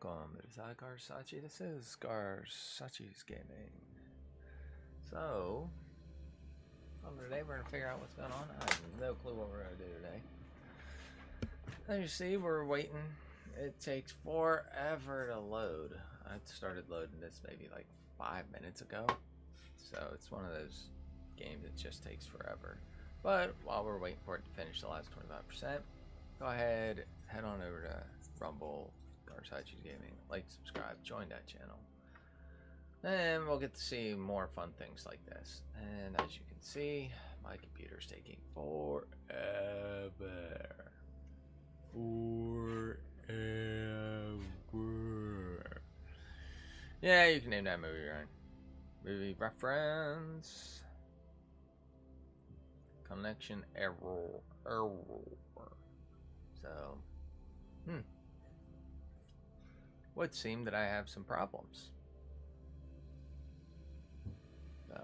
welcome. It is I, Garsachi. This is Garsachi's Gaming. So, today we're going to figure out what's going on. I have no clue what we're going to do today. As you see, we're waiting. It takes forever to load. I started loading this maybe like 5 minutes ago. So it's one of those games that just takes forever. But while we're waiting for it to finish the last 25%, go ahead, head on over to Rumble, Garsachi's Gaming, like, subscribe, join that channel. And we'll get to see more fun things like this. And as you can see, my computer's taking forever. Yeah, you can name that movie, right? Movie reference. Connection error. So, would seem that I have some problems. So,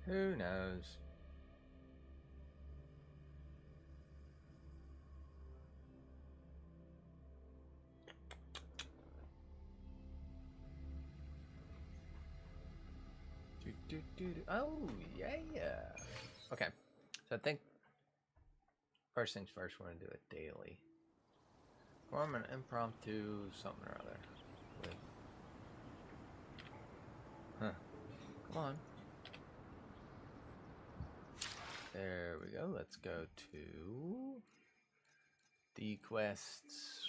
who knows? Oh, yeah. Okay, so I think first things first, we're going to do it daily. Form an impromptu something or other. With... Come on. There we go. Let's go to the quests.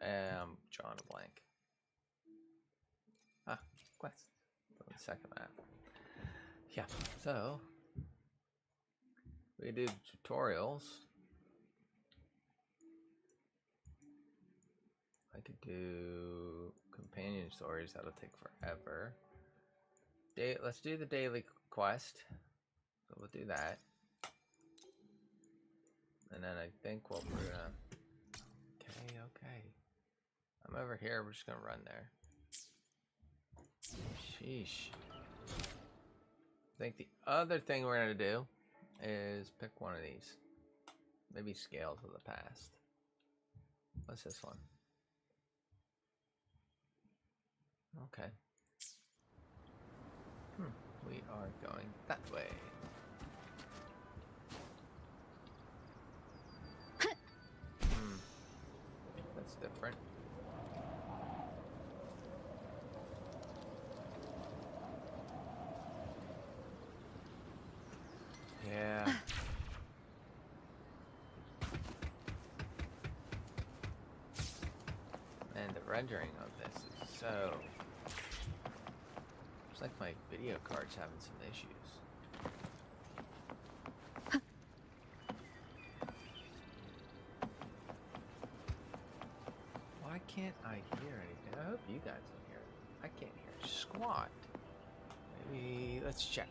I'm drawing a blank. Quest. On the second map. Yeah, so we do tutorials. I could do companion stories. That'll take forever. Let's do the daily quest. So we'll do that. And then I think what we're gonna... Okay. I'm over here. We're just gonna run there. Sheesh. I think the other thing we're gonna do is pick one of these. Maybe Scales of the Past. What's this one? Okay. We are going that way. That's different. Yeah. And the rendering of this is so... It's like my video card's having some issues. Why can't I hear anything? I hope you guys can hear it. I can't hear squat. Maybe... Let's check.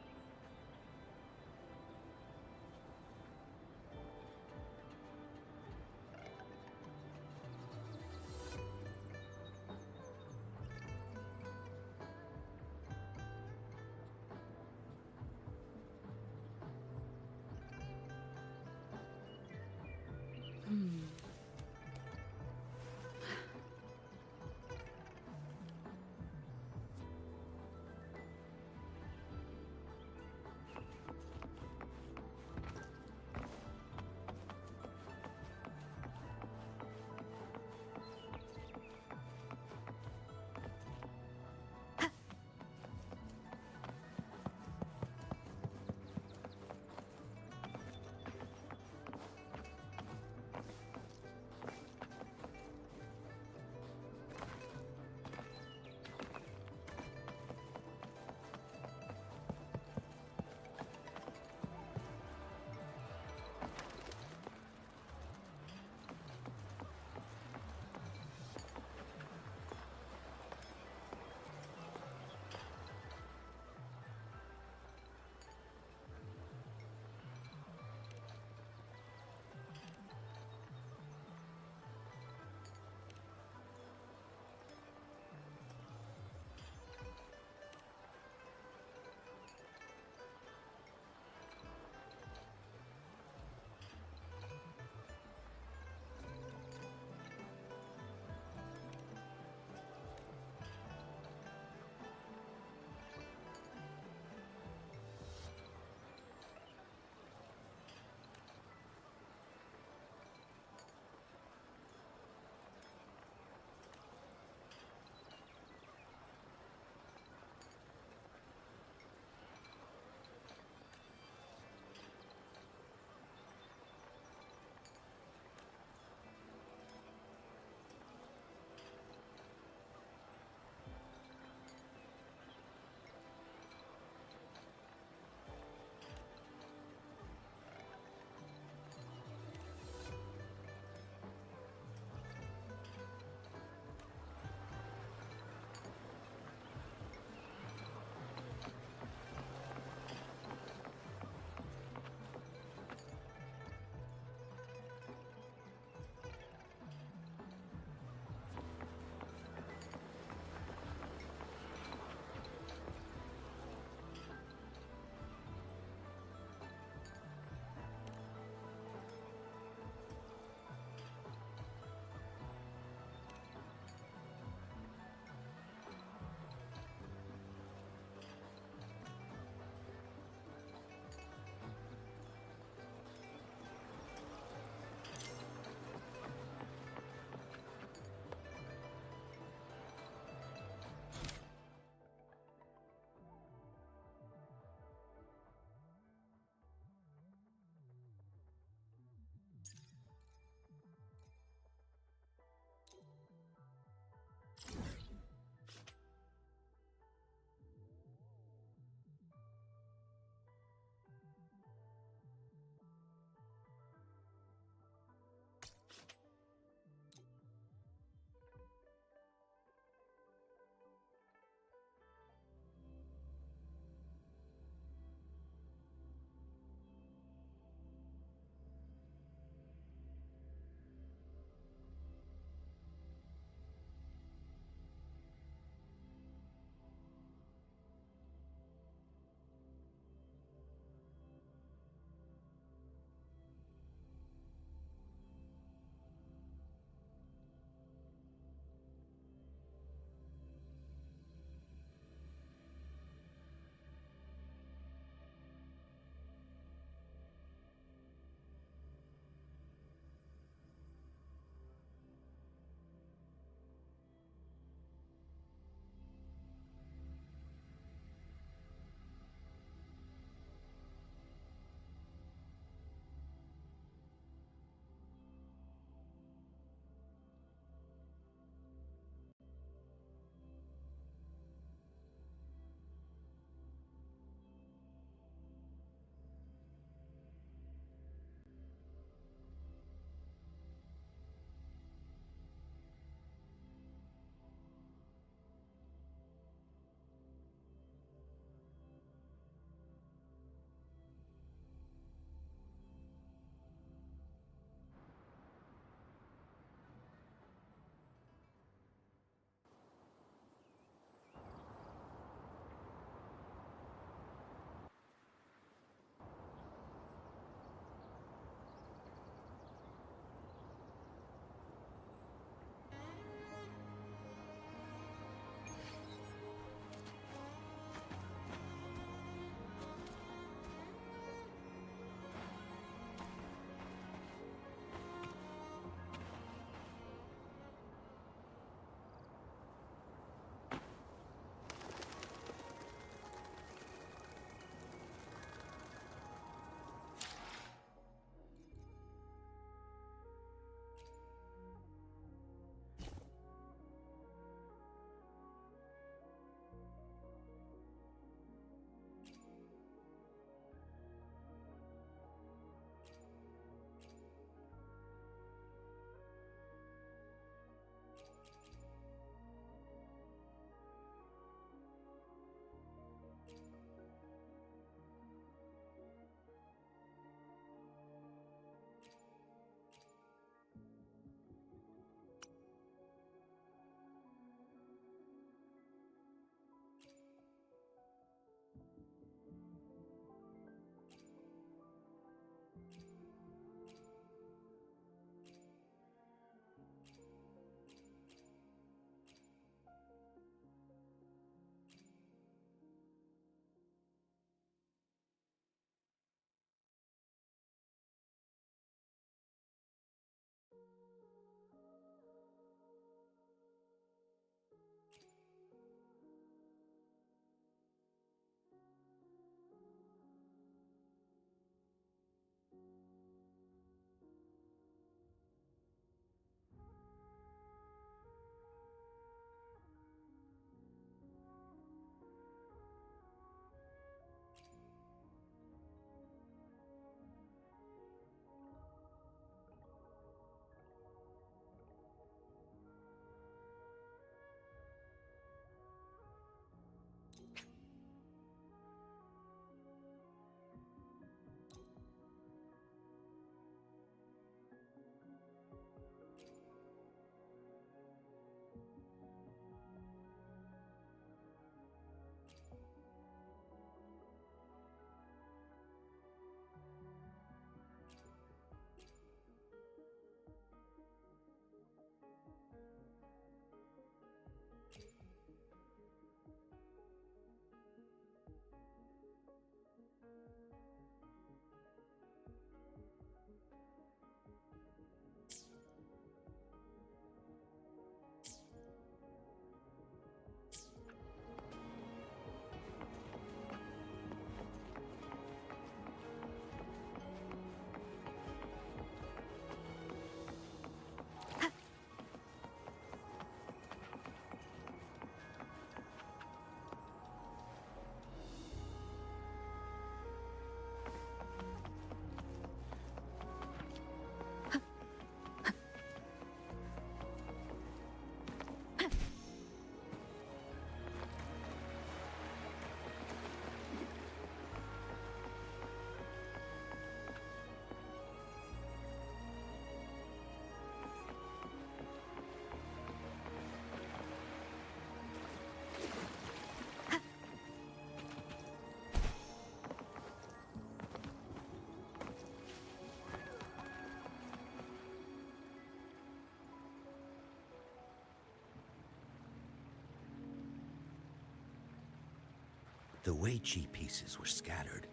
The Weiqi pieces were scattered,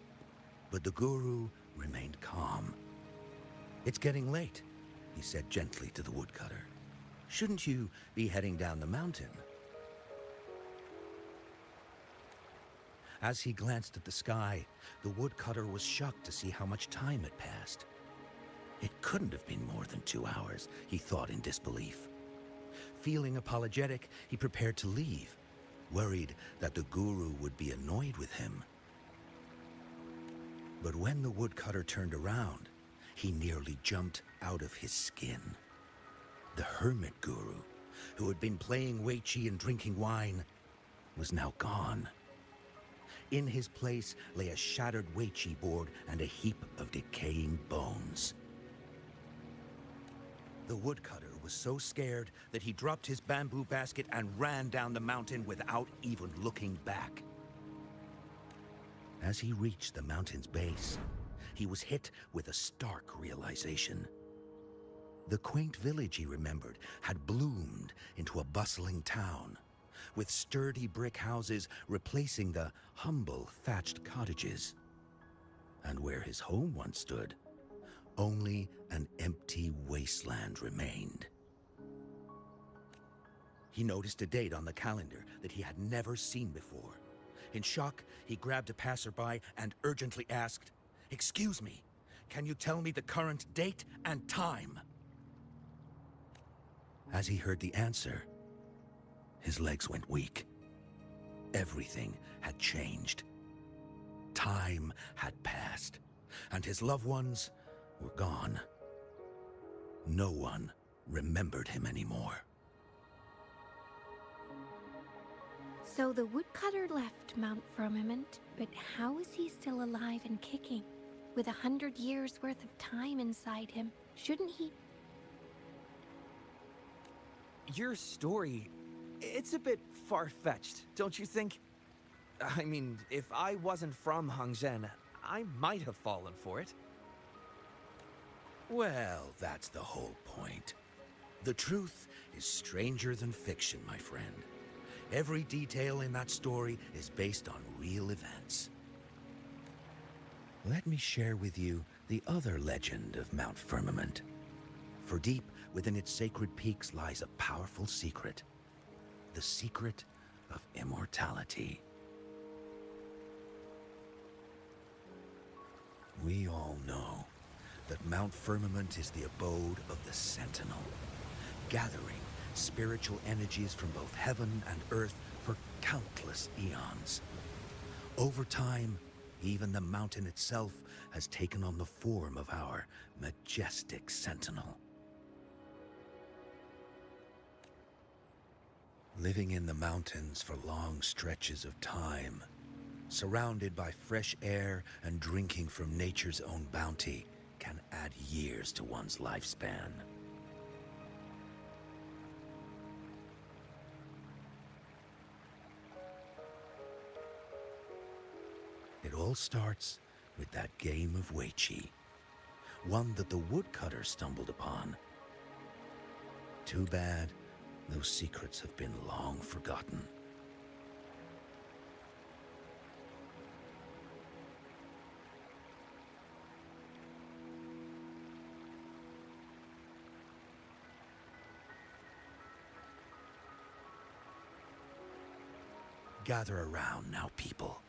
but the guru remained calm. "It's getting late," he said gently to the woodcutter. "Shouldn't you be heading down the mountain?" As he glanced at the sky, the woodcutter was shocked to see how much time had passed. It couldn't have been more than 2 hours, he thought in disbelief. Feeling apologetic, he prepared to leave, worried that the guru would be annoyed with him. But when the woodcutter turned around, he nearly jumped out of his skin. The hermit guru, who had been playing Weiqi and drinking wine, was now gone. In his place lay a shattered Weiqi board and a heap of decaying bones. The woodcutter was so scared that he dropped his bamboo basket and ran down the mountain without even looking back. As he reached the mountain's base, he was hit with a stark realization. The quaint village he remembered had bloomed into a bustling town, with sturdy brick houses replacing the humble thatched cottages. And where his home once stood, only an empty wasteland remained. He noticed a date on the calendar that he had never seen before. In shock, he grabbed a passerby and urgently asked, "Excuse me, can you tell me the current date and time?" As he heard the answer, his legs went weak. Everything had changed. Time had passed, and his loved ones were gone. No one remembered him anymore. So the woodcutter left Mount Firmament, but how is he still alive and kicking? With 100 years worth of time inside him, shouldn't he? Your story, it's a bit far-fetched, don't you think? I mean, if I wasn't from Hongzhen, I might have fallen for it. Well, that's the whole point. The truth is stranger than fiction, my friend. Every detail in that story is based on real events. Let me share with you the other legend of Mount Firmament. For deep within its sacred peaks lies a powerful secret. The secret of immortality. We all know that Mount Firmament is the abode of the Sentinel, gathering spiritual energies from both heaven and earth for countless eons. Over time, even the mountain itself has taken on the form of our majestic Sentinel. Living in the mountains for long stretches of time, surrounded by fresh air and drinking from nature's own bounty, can add years to one's lifespan. It all starts with that game of Weiqi, one that the woodcutter stumbled upon. Too bad those secrets have been long forgotten. Gather around now, people.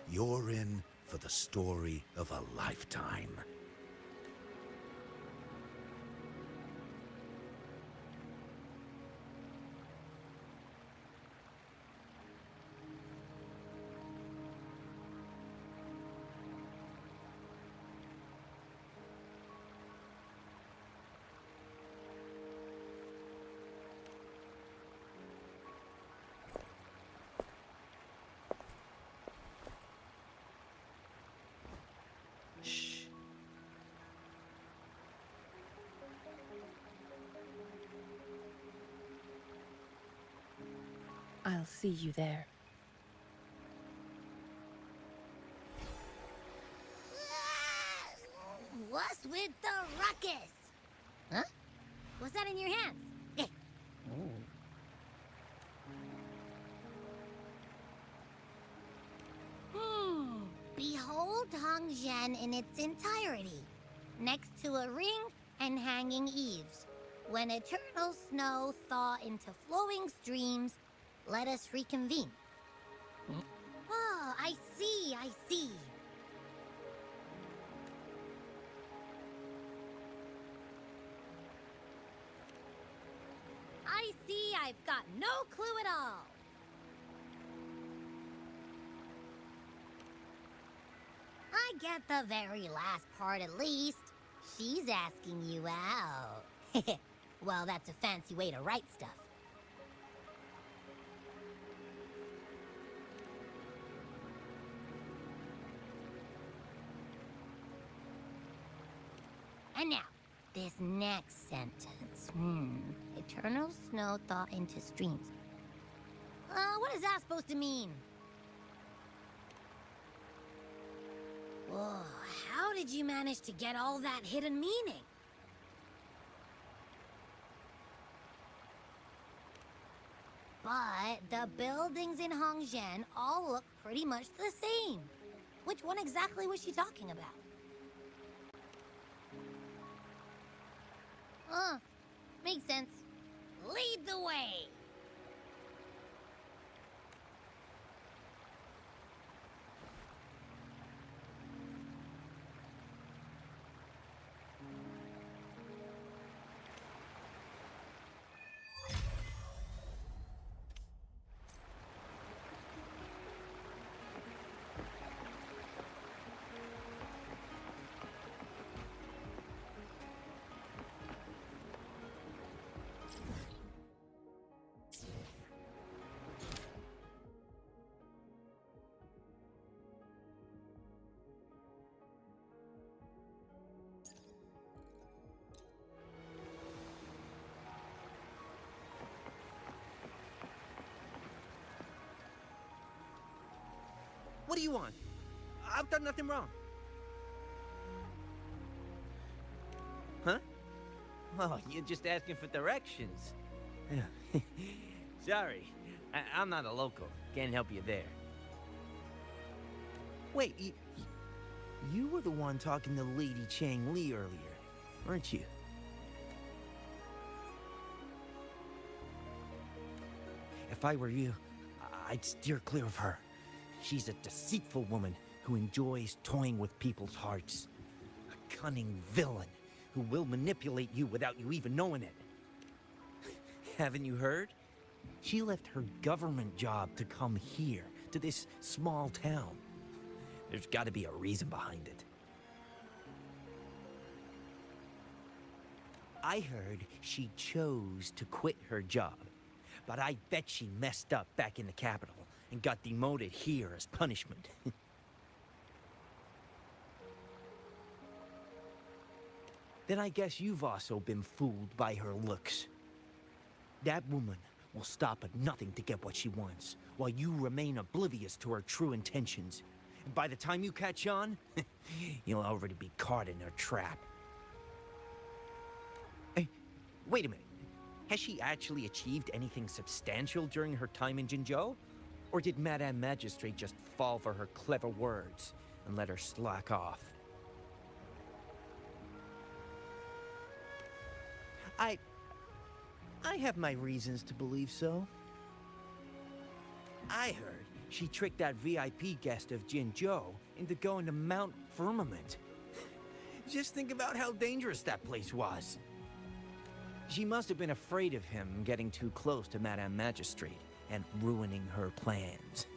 You're in for the story of a lifetime. Shh. I'll see you there. What's with the ruckus? Huh? What's that in your hands? Old Hongzhen in its entirety, next to a ring and hanging eaves. When eternal snow thaw into flowing streams, let us reconvene. Oh, I see, I see. I see I've got no clue at all. I get the very last part at least. She's asking you out. Well, that's a fancy way to write stuff. And now, this next sentence. Eternal snow thaw into streams. What is that supposed to mean? Whoa, how did you manage to get all that hidden meaning? But the buildings in Hongzhen all look pretty much the same. Which one exactly was she talking about? Makes sense. Lead the way! What do you want? I've done nothing wrong. Huh? Oh, you're just asking for directions. Sorry, I'm not a local. Can't help you there. Wait, you were the one talking to Lady Chang Li earlier, weren't you? If I were you, I'd steer clear of her. She's a deceitful woman who enjoys toying with people's hearts. A cunning villain who will manipulate you without you even knowing it. Haven't you heard? She left her government job to come here, to this small town. There's got to be a reason behind it. I heard she chose to quit her job, but I bet she messed up back in the capital and got demoted here as punishment. Then I guess you've also been fooled by her looks. That woman will stop at nothing to get what she wants, while you remain oblivious to her true intentions. And by the time you catch on, you'll already be caught in her trap. Hey, wait a minute. Has she actually achieved anything substantial during her time in Jinzhou? Or did Madame Magistrate just fall for her clever words and let her slack off? I have my reasons to believe so. I heard she tricked that VIP guest of Jinzhou into going to Mount Firmament. Just think about how dangerous that place was. She must have been afraid of him getting too close to Madame Magistrate and ruining her plans.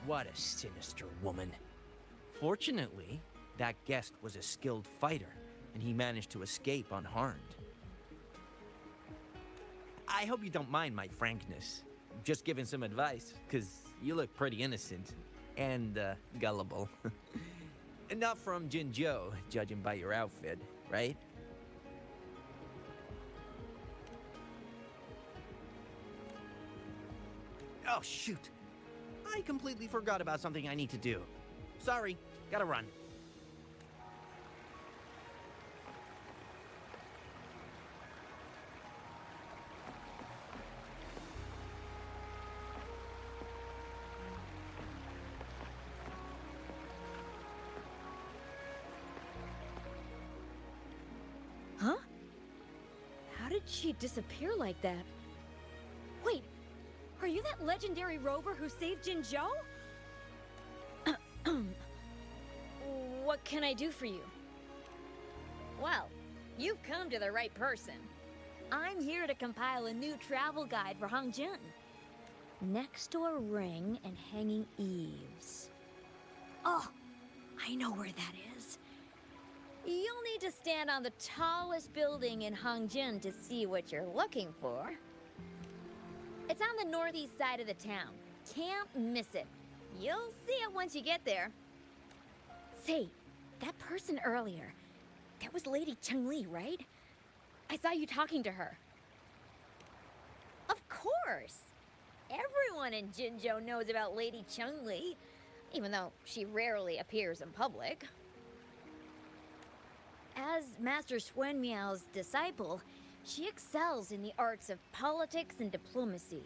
What a sinister woman. Fortunately, that guest was a skilled fighter, and he managed to escape unharmed. I hope you don't mind my frankness. Just giving some advice, because you look pretty innocent and gullible. And not from Jinzhou, judging by your outfit, right? Oh, shoot. I completely forgot about something I need to do. Sorry, gotta run. did she disappear like that? Wait, are you that legendary rover who saved Jinzhou? What can I do for you? Well, you've come to the right person. I'm here to compile a new travel guide for Hongjin. Next to a ring and hanging eaves. Oh, I know where that is. You'll need to stand on the tallest building in Hongjin to see what you're looking for. It's on the northeast side of the town. Can't miss it. You'll see it once you get there. Say, that person earlier, that was Lady Cheng-Li, right? I saw you talking to her. Of course! Everyone in Jinzhou knows about Lady Cheng-Li, even though she rarely appears in public. As Master Xuan Miao's disciple, she excels in the arts of politics and diplomacy.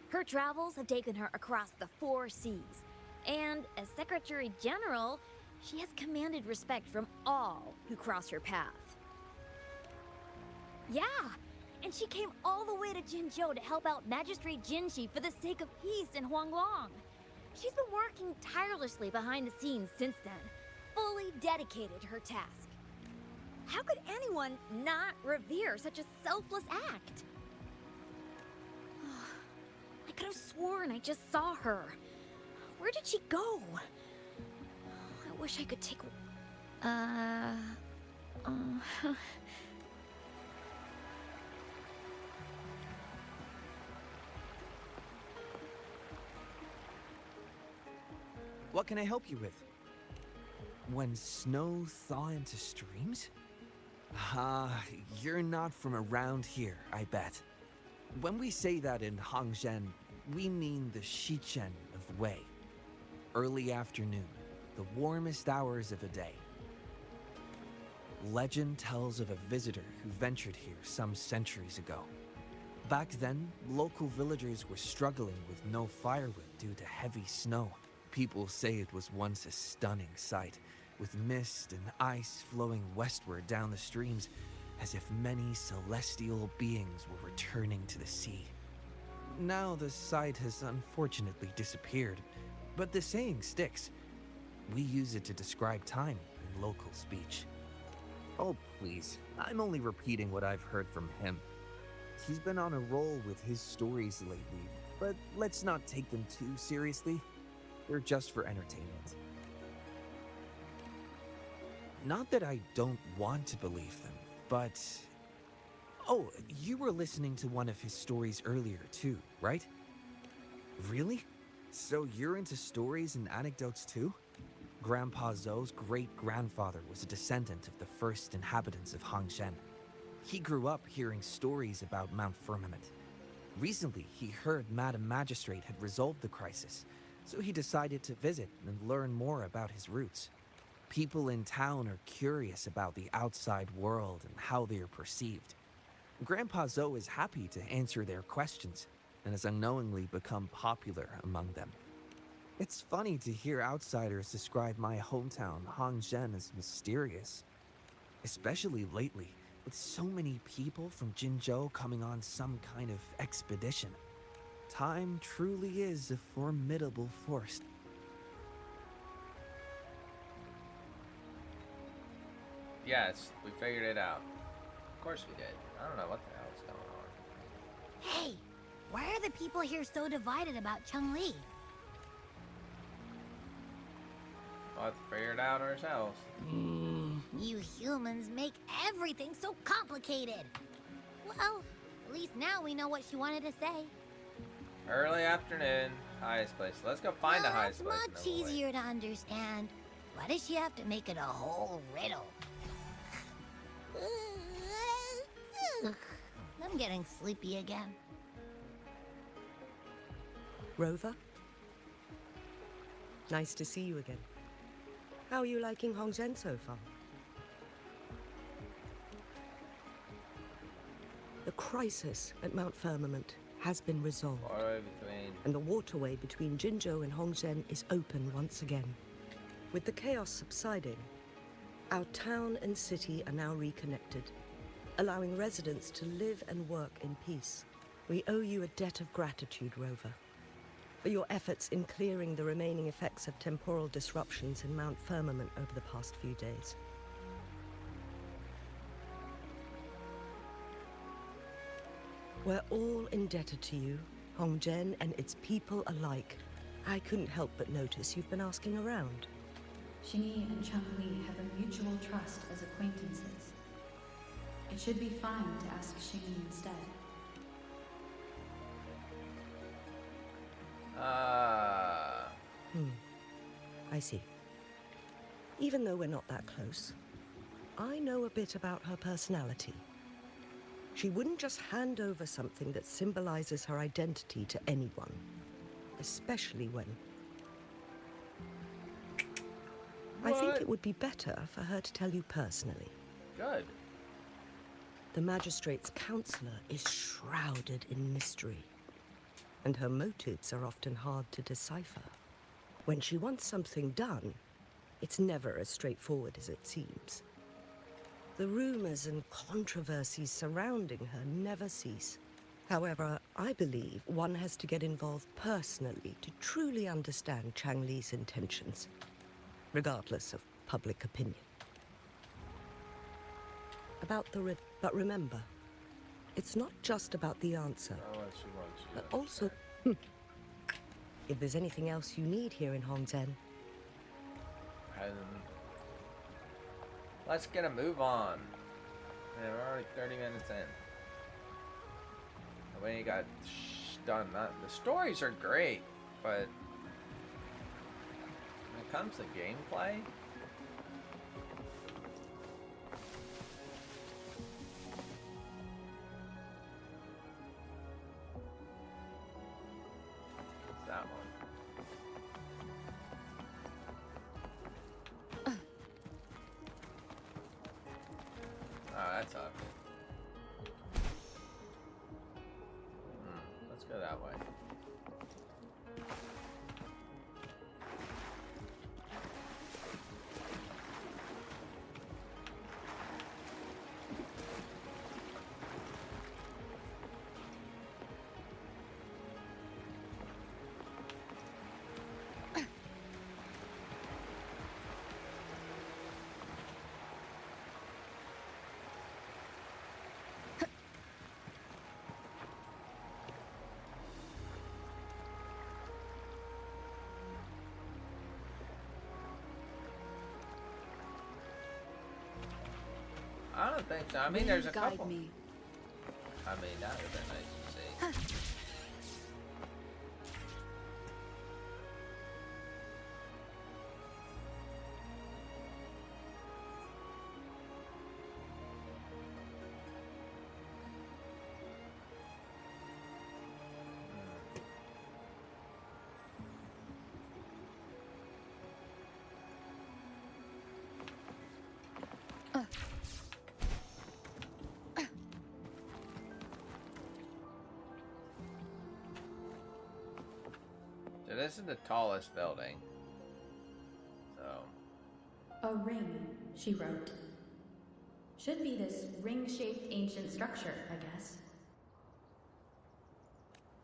Her travels have taken her across the 4 seas, and as Secretary General, she has commanded respect from all who cross her path. Yeah, and she came all the way to Jinzhou to help out Magistrate Jinshi for the sake of peace in Huanglong. She's been working tirelessly behind the scenes since then, fully dedicated to her task. How could anyone not revere such a selfless act? I could have sworn I just saw her. Where did she go? I wish I could take... What can I help you with? When snow thaw into streams? You're not from around here, I bet. When we say that in Hongzhen, we mean the Shichen of Wei. Early afternoon, the warmest hours of the day. Legend tells of a visitor who ventured here some centuries ago. Back then, local villagers were struggling with no firewood due to heavy snow. People say it was once a stunning sight, with mist and ice flowing westward down the streams, as if many celestial beings were returning to the sea. Now the sight has unfortunately disappeared, but the saying sticks. We use it to describe time in local speech. Oh please, I'm only repeating what I've heard from him. He's been on a roll with his stories lately, but let's not take them too seriously. They're just for entertainment. Not that I don't want to believe them, but... Oh, you were listening to one of his stories earlier too, right? Really? So you're into stories and anecdotes too? Grandpa Zhou's great-grandfather was a descendant of the first inhabitants of Hongzhen. He grew up hearing stories about Mount Firmament. Recently, he heard Madam Magistrate had resolved the crisis, so he decided to visit and learn more about his roots. People in town are curious about the outside world and how they are perceived. Grandpa Zhou is happy to answer their questions and has unknowingly become popular among them. It's funny to hear outsiders describe my hometown, Hongzhen, as mysterious. Especially lately, with so many people from Jinzhou coming on some kind of expedition. Time truly is a formidable force. Yes, we figured it out. Of course we did. I don't know what the hell is going on. Hey, why are the people here so divided about Cheng-Li? We'll have to figure it out ourselves. You humans make everything so complicated. Well, at least now we know what she wanted to say. Early afternoon, highest place. Let's go find the Well, highest place. that's much easier to understand. Why does she have to make it a whole riddle? I'm getting sleepy again. Rover? Nice to see you again. How are you liking Hongzhen so far? The crisis at Mount Firmament has been resolved, and the waterway between Jinzhou and Hongzhen is open once again. With the chaos subsiding, our town and city are now reconnected. allowing residents to live and work in peace. We owe you a debt of gratitude, Rover, for your efforts in clearing the remaining effects of temporal disruptions in Mount Firmament over the past few days. We're all indebted to you, Hongzhen and its people alike. I couldn't help but notice you've been asking around. Xingyi and Cheng-Li have a mutual trust as acquaintances. It should be fine to ask Xingyi instead. I see. Even though we're not that close, I know a bit about her personality. She wouldn't just hand over something that symbolizes her identity to anyone, especially when... I think it would be better for her to tell you personally. Good. The Magistrate's counselor is shrouded in mystery, and her motives are often hard to decipher. When she wants something done, it's never as straightforward as it seems. The rumors and controversies surrounding her never cease. However, I believe one has to get involved personally to truly understand Chang-Li's intentions, regardless of public opinion. But remember, it's not just about the answer, but also... If there's anything else you need here in Hongzhen... Let's get a move on. Man, we're already 30 minutes in. We ain't got done. The stories are great, but when it comes to gameplay, it's that one. Oh, that's up. Let's go that way. I don't think so. I mean, there's a couple. Me. I mean, that would have been nice to see. So this is the tallest building. So. A ring, she wrote. Should be this ring-shaped ancient structure, I guess.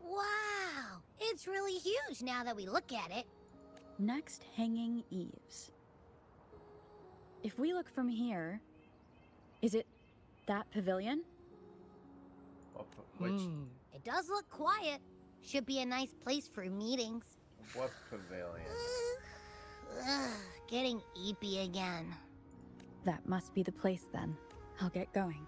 Wow! It's really huge now that we look at it. Next, hanging eaves. If we look from here, is it that pavilion? Which? It does look quiet. Should be a nice place for meetings. What pavilion? Getting eepy again. That must be the place then. I'll get going.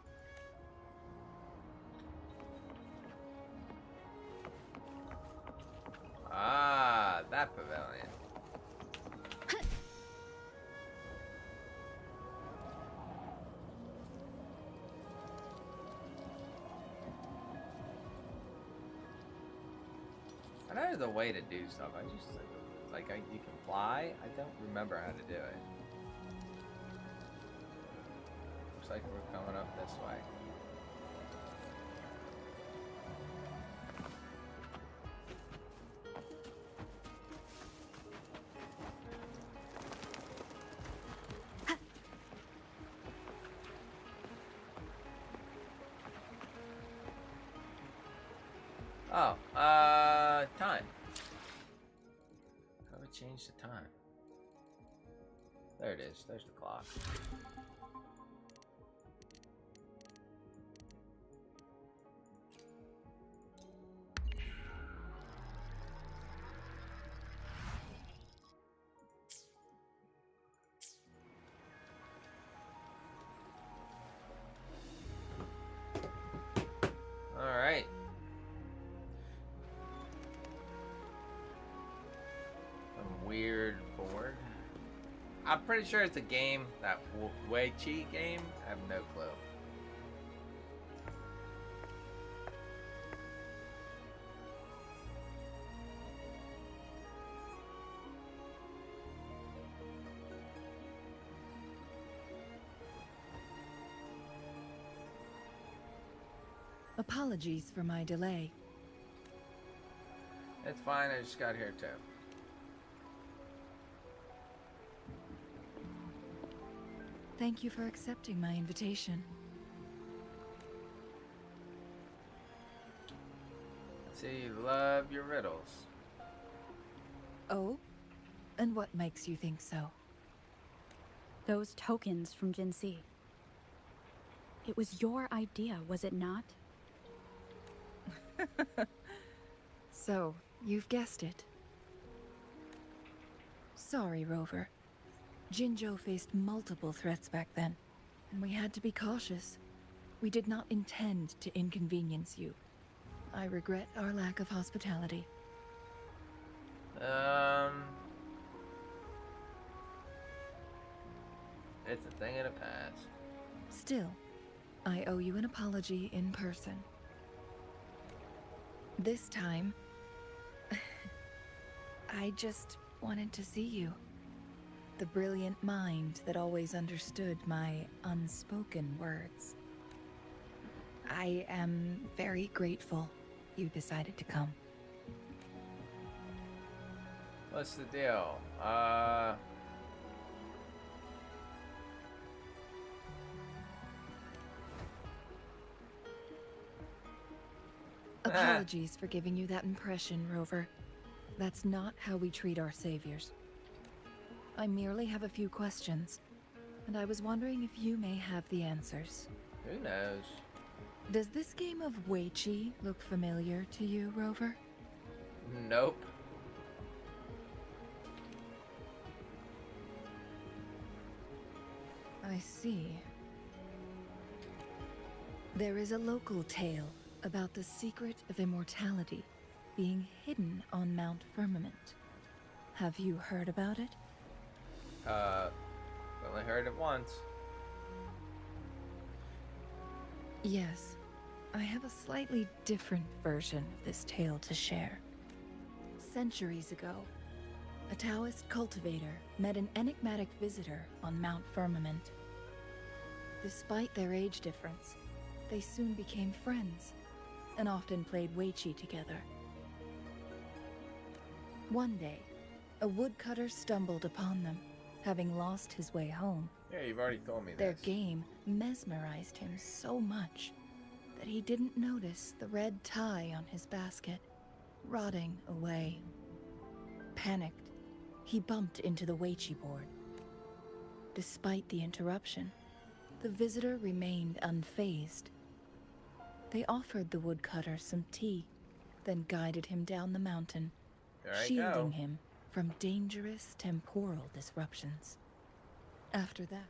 Ah, that pavilion. I know there's a way to do stuff. I just you can fly. I don't remember how to do it. Looks like we're coming up this way. Oh, time. How do we change the time? There it is. There's the clock. All right. Some weird board. I'm pretty sure it's a game, that Wei Chi game. I have no clue. Apologies for my delay. It's fine, I just got here too. Thank you for accepting my invitation. See, you love your riddles. Oh? And what makes you think so? Those tokens from Jinxi. It was your idea, was it not? So, you've guessed it. Sorry, Rover. Jinzhou faced multiple threats back then, and we had to be cautious. We did not intend to inconvenience you. I regret our lack of hospitality. It's a thing of the past. Still, I owe you an apology in person. This time, I just wanted to see you. The brilliant mind that always understood my unspoken words. I am very grateful you decided to come. What's the deal? Apologies for giving you that impression, Rover. That's not how we treat our saviors. I merely have a few questions, and I was wondering if you may have the answers. Who knows? Does this game of Wei Chi look familiar to you, Rover? Nope. I see. There is a local tale about the secret of immortality being hidden on Mount Firmament. Have you heard about it? Only heard it once. Yes. I have a slightly different version of this tale to share. Centuries ago, a Taoist cultivator met an enigmatic visitor on Mount Firmament. Despite their age difference, they soon became friends and often played Wei Chi together. One day, a woodcutter stumbled upon them, having lost his way home. Yeah, you've already told me Their this. game mesmerized him so much that he didn't notice the red tie on his basket, rotting away. Panicked, he bumped into the Wei Chi board. Despite the interruption, the visitor remained unfazed. They offered the woodcutter some tea, then guided him down the mountain, There I shielding go. him from dangerous temporal disruptions. After that,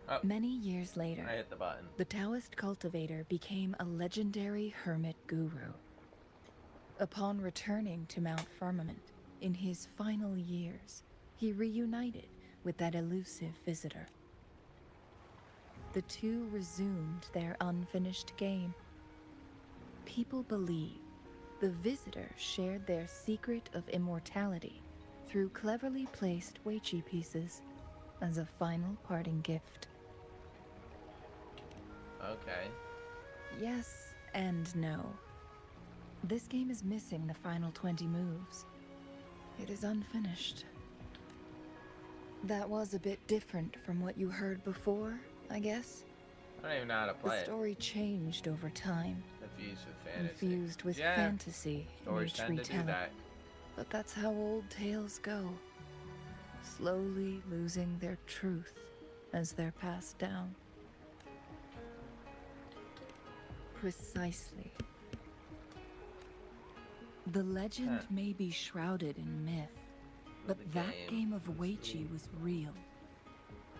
Oh, many years later, I hit the button. the Taoist cultivator became a legendary hermit guru. Upon returning to Mount Firmament in his final years, he reunited with that elusive visitor. The two resumed their unfinished game. People believe the visitor shared their secret of immortality through cleverly placed Wei Chi pieces as a final parting gift. Okay. Yes and no. This game is missing the final 20 moves. It is unfinished. That was a bit different from what you heard before, I guess. I don't even know how to play The it. story changed over time. If Infused with fantasy. infused with Yeah, fantasy in stories each tend to do retelling. that. But that's how old tales go, slowly losing their truth as they're passed down. Precisely. The legend Huh. may be shrouded in myth, but The that game of Weichi was real.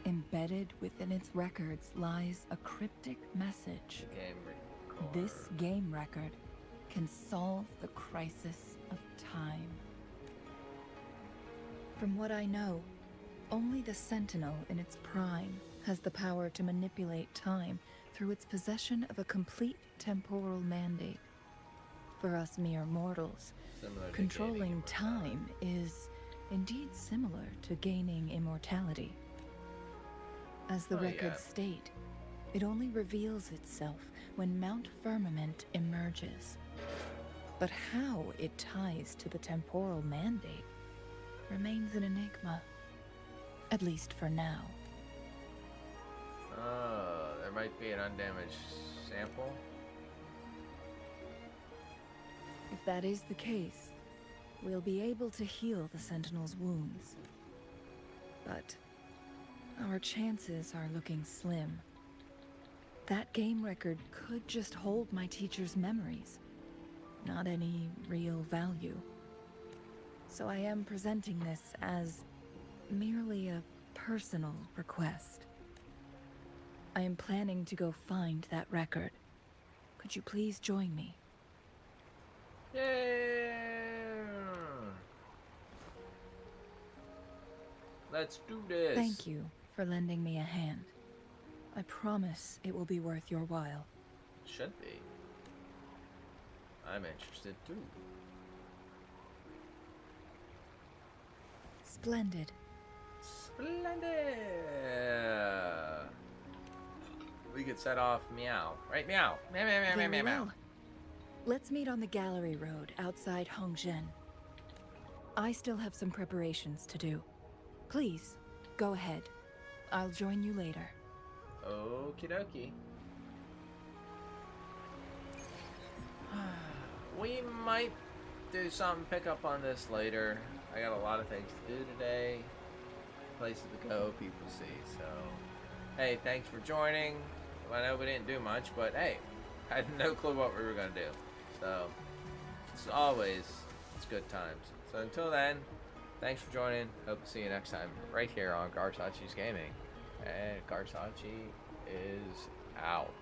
Embedded within its records lies a cryptic message. The game record. This game record can solve the crisis of time. From what I know, only the Sentinel in its prime has the power to manipulate time through its possession of a complete temporal mandate. For us mere mortals, Similar to controlling gaining immortality. time is indeed similar to gaining immortality. As the Oh, records yeah. state, it only reveals itself when Mount Firmament emerges. But how it ties to the temporal mandate remains an enigma. At least for now. Oh, there might be an undamaged sample. If that is the case, we'll be able to heal the Sentinel's wounds. But our chances are looking slim. That game record could just hold my teacher's memories, not any real value. So I am presenting this as merely a personal request. I am planning to go find that record. Could you please join me? Yeah. Let's do this. Thank you for lending me a hand. I promise it will be worth your while. Should be. I'm interested too. Splendid. Splendid. We could set off meow. Right, meow. Meow, meow, meow, meow, Very meow, meow. well. Let's meet on the gallery road outside Hongzhen. I still have some preparations to do. Please, go ahead. I'll join you later. Okie dokie. We might do something, pick up on this later. I got a lot of things to do today. Places to go, people to see. So, hey, thanks for joining. I know we didn't do much, but hey, I had no clue what we were going to do. So, as always, it's good times. So until then, thanks for joining. Hope to see you next time right here on Garsachi's Gaming. And Garsachi is out.